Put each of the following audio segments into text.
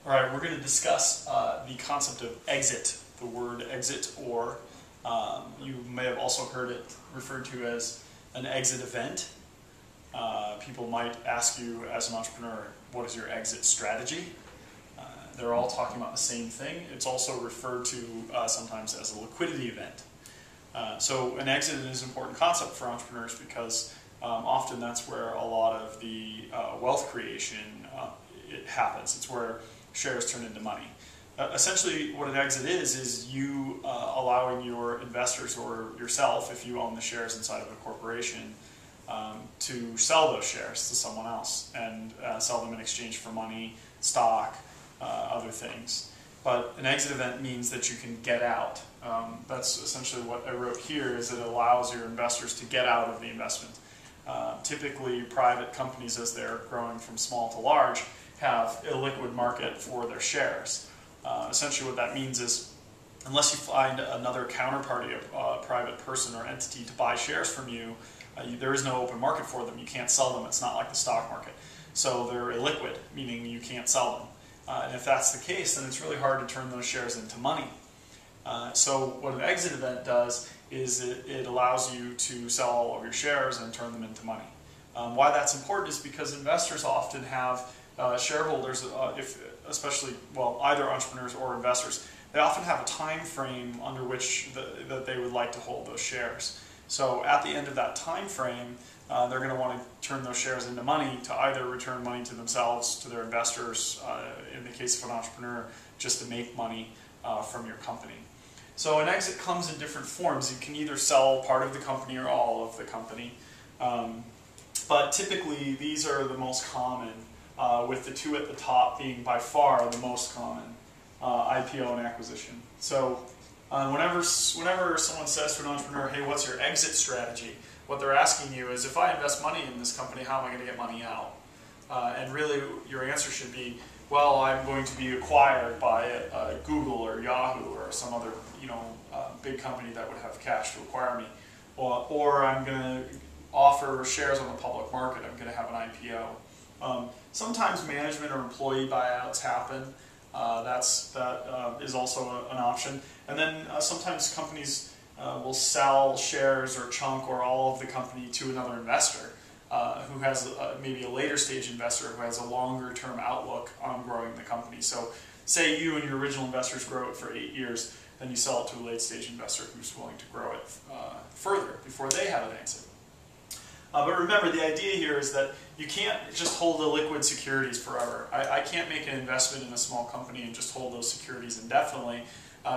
All right, we're going to discuss the concept of exit, the word exit, or you may have also heard it referred to as an exit event. People might ask you as an entrepreneur, what is your exit strategy? They're all talking about the same thing. It's also referred to sometimes as a liquidity event. So an exit is an important concept for entrepreneurs because often that's where a lot of the wealth creation it happens. It's where shares turn into money. Essentially what an exit is you allowing your investors or yourself, if you own the shares inside of a corporation, to sell those shares to someone else and sell them in exchange for money, stock, other things. But an exit event means that you can get out. That's essentially what I wrote here, is it allows your investors to get out of the investment. Typically private companies, as they're growing from small to large, have a liquid market for their shares. Essentially what that means is, unless you find another counterparty, a private person or entity to buy shares from you, there is no open market for them. You can't sell them. It's not like the stock market. So they're illiquid, meaning you can't sell them. And if that's the case, then it's really hard to turn those shares into money. So what an exit event does is it allows you to sell all of your shares and turn them into money. Why that's important is because investors often have shareholders, especially either entrepreneurs or investors, they often have a time frame under which that they would like to hold those shares. So at the end of that time frame, they're going to want to turn those shares into money to either return money to themselves, to their investors, in the case of an entrepreneur, just to make money from your company. So an exit comes in different forms. You can either sell part of the company or all of the company. But typically these are the most common, with the two at the top being by far the most common, IPO and acquisition. So whenever someone says to an entrepreneur, hey, what's your exit strategy? What they're asking you is, if I invest money in this company, how am I going to get money out? And really your answer should be, well, I'm going to be acquired by Google or Yahoo or some other big company that would have cash to acquire me. Or I'm going to offer shares on the public market. I'm going to have an IPO. Sometimes management or employee buyouts happen. That is also an option. And then sometimes companies will sell shares or chunk or all of the company to another investor who has maybe a later stage investor who has a longer term outlook on growing the company. So say you and your original investors grow it for 8 years, then you sell it to a late stage investor who's willing to grow it further before they have an exit. But remember, the idea here is that you can't just hold the liquid securities forever. I can't make an investment in a small company and just hold those securities indefinitely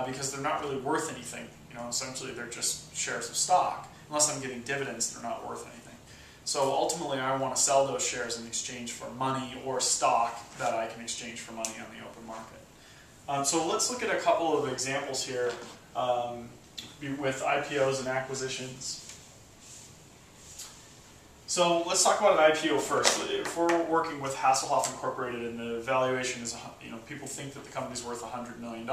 because they're not really worth anything. Essentially they're just shares of stock. Unless I'm getting dividends, they're not worth anything. So ultimately I want to sell those shares in exchange for money or stock that I can exchange for money on the open market. So let's look at a couple of examples here with IPOs and acquisitions. So let's talk about an IPO first. If we're working with Hasselhoff Incorporated and the valuation is, people think that the company's worth $100 million,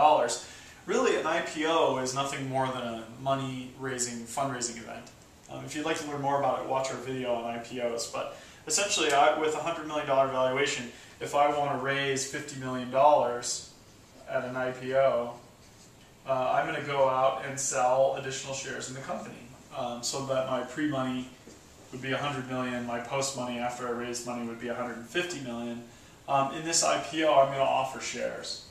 really an IPO is nothing more than a money-raising, fundraising event. If you'd like to learn more about it, watch our video on IPOs. But essentially, with a $100 million valuation, if I want to raise $50 million at an IPO, I'm going to go out and sell additional shares in the company so that my pre-money would be $100 million, my post-money after I raised money would be $150 million. In this IPO, I'm going to offer shares.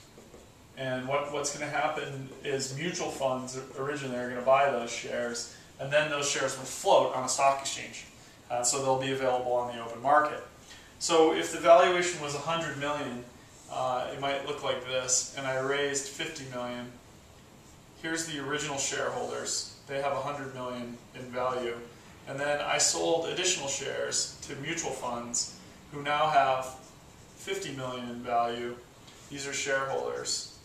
And what's going to happen is mutual funds originally are going to buy those shares, and then those shares will float on a stock exchange. So they'll be available on the open market. So if the valuation was $100 million, it might look like this, and I raised $50 million. Here's the original shareholders. They have $100 million in value. And then I sold additional shares to mutual funds who now have $50 million in value. These are shareholders.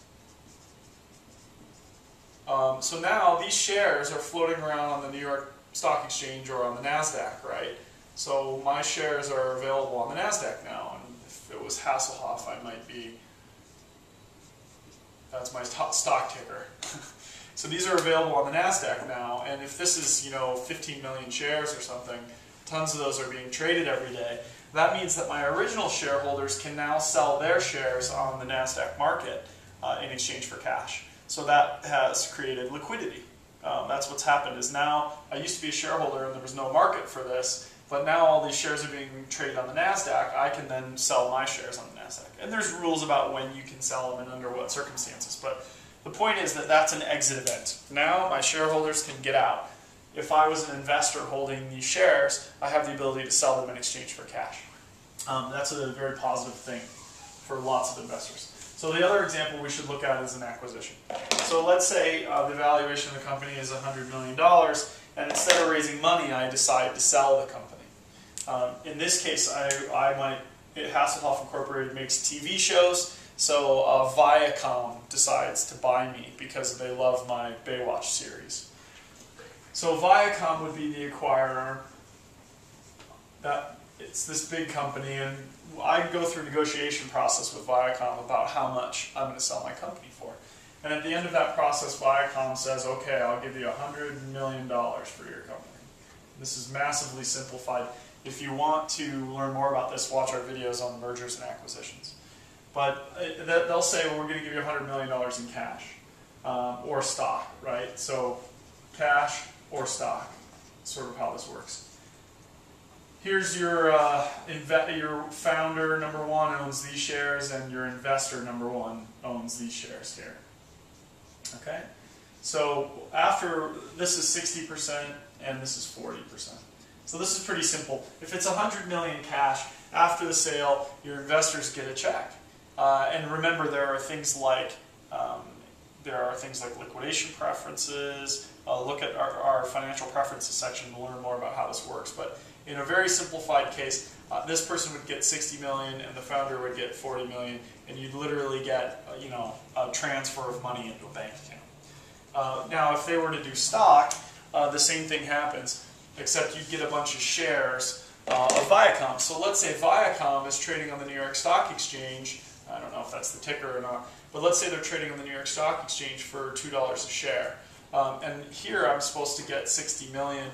So now these shares are floating around on the New York Stock Exchange or on the NASDAQ, right? So my shares are available on the NASDAQ now. And if it was Hasselhoff, I might be, that's my stock ticker. So these are available on the NASDAQ now, and if this is 15 million shares or something, tons of those are being traded every day. That means that my original shareholders can now sell their shares on the NASDAQ market in exchange for cash. So that has created liquidity. That's what's happened is now, I used to be a shareholder and there was no market for this, but now all these shares are being traded on the NASDAQ, I can then sell my shares on the NASDAQ. And there's rules about when you can sell them and under what circumstances, but the point is that that's an exit event. Now my shareholders can get out. If I was an investor holding these shares, I have the ability to sell them in exchange for cash. That's a very positive thing for lots of investors. So the other example we should look at is an acquisition. So let's say the valuation of the company is $100 million, and instead of raising money, I decide to sell the company. In this case, Hasselhoff Incorporated makes TV shows, so Viacom decides to buy me because they love my Baywatch series. So Viacom would be the acquirer. It's this big company, and I go through a negotiation process with Viacom about how much I'm going to sell my company for. And at the end of that process, Viacom says, okay, I'll give you $100 million for your company. This is massively simplified. If you want to learn more about this, watch our videos on mergers and acquisitions. But they'll say, well, we're going to give you $100 million in cash or stock, right? So cash or stock, sort of how this works. Here's your founder, number one, owns these shares, and your investor, number one, owns these shares here. Okay? So after, this is 60% and this is 40%. So this is pretty simple. If it's $100 million cash, after the sale, your investors get a check. And remember, there are things like liquidation preferences. Look at our financial preferences section to learn more about how this works. But in a very simplified case, this person would get $60 million and the founder would get $40 million, and you'd literally get a transfer of money into a bank account. Now, if they were to do stock, the same thing happens, except you'd get a bunch of shares of Viacom. So let's say Viacom is trading on the New York Stock Exchange. I don't know if that's the ticker or not, but let's say they're trading on the New York Stock Exchange for $2 a share. And here I'm supposed to get 60 million,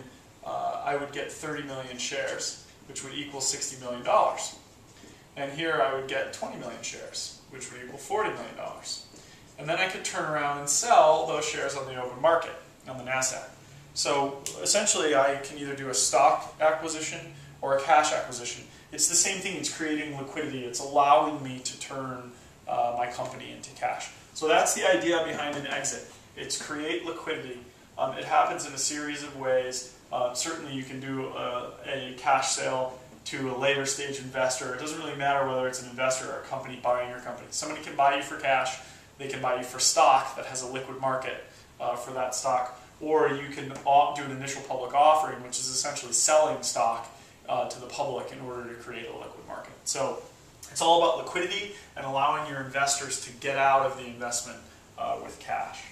I would get 30 million shares, which would equal $60 million. And here I would get 20 million shares, which would equal $40 million. And then I could turn around and sell those shares on the open market, on the NASDAQ. So essentially I can either do a stock acquisition or a cash acquisition. It's the same thing, it's creating liquidity, it's allowing me to turn my company into cash. So that's the idea behind an exit. It's create liquidity. It happens in a series of ways. Certainly you can do a cash sale to a later stage investor. It doesn't really matter whether it's an investor or a company buying your company. Somebody can buy you for cash, they can buy you for stock that has a liquid market for that stock, or you can do an initial public offering, which is essentially selling stock to the public in order to create a liquid market. So it's all about liquidity and allowing your investors to get out of the investment with cash.